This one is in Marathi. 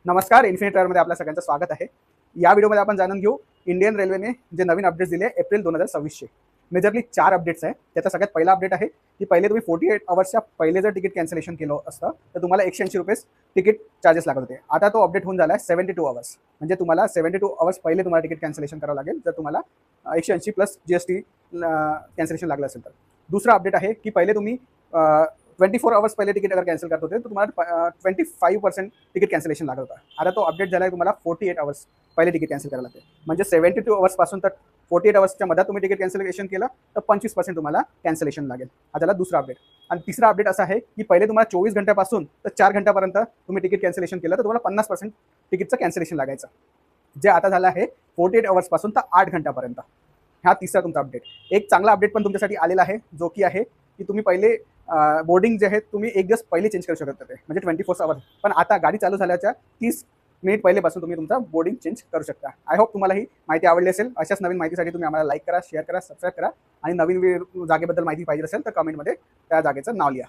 नमस्कार, इन्फिनिटी ट्रॅव्हलमध्ये आपल्या सगळ्यांचं स्वागत आहे. या व्हिडिओमध्ये आपण जाणून घेऊ इंडियन रेल्वेने जे नवीन अपडेट्स दिले एप्रिल 2026चे. मेजरली 4 अपडेट्स आहे. त्याचा सगळ्यात पहिला अपडेट आहे की पहिले तुम्ही 48 अवर्सच्या पहिले जर तिकीट कॅन्सलेशन केलं असतं तर तुम्हाला ₹180 तिकीट चार्जेस लागत होते. आता तो अपडेट होऊन झाला आहे 72 अवर्स. म्हणजे तुम्हाला 72 अवर्स पहिले तुम्हाला तिकीट कॅन्सलेशन करावं लागेल जर तुम्हाला 180 प्लस GST कॅन्सलेशन लागलं असेल तर. दुसरा अपडेट आहे की पहिले तुम्ही 24 अवर्स पहिले तिकीट अगर कॅन्सल करत होते तर तुम्हाला 25% तिकीट कॅन्सलेशन लागत होता. आता तो अपडेट झाला आहे तुम्हाला 48 अवर्स पहिले तिकीट कॅन्सल करायला लागते. म्हणजे 72 अवर्सपासून तर 48 अवर्सच्या मध्ये तुम्ही तिकीट कॅन्सलेशन केलं तर 25% तुम्हाला कॅन्सलेशन लागेल. हा झाला दुसरा अपडेट. आणि तिसरा अपडेट असा आहे की पहिले तुम्हाला 24 घंट्यापासून तर 4 घंट्यापर्यंत तुम्ही तिकीट कॅन्सलेशन केलं तर तुम्हाला 50% तिकीटचं कॅन्सलेशन लागायचं, जे आता झालं आहे 48 अवर्सपासून तर 8 घंट्यापर्यंत. हा तिसरा तुमचा अपडेट. एक चांगला अपडेट पण तुमच्यासाठी आलेला आहे, जो की आहे की तुम्ही पहिले बोर्डिंग जे आहे तुम्ही एक दिवस पहिले चेंज करू शकत होते, म्हणजे 24 अवर्स. पण आता गाडी चालू झाल्याच्या 30 मिनिट पहिलेपासून तुम्ही तुमचा बोर्डिंग चेंज करू शकता. आय होप तुम्हाला ही माहिती आवडली असेल. अशाच नवीन माहितीसाठी तुम्ही आम्हाला लाईक करा, शेअर करा, सबस्क्राईब करा आणि नवीन जागेबद्दल माहिती पाहिजे असेल तर कमेंटमध्ये त्या जागेचं नाव लिहा.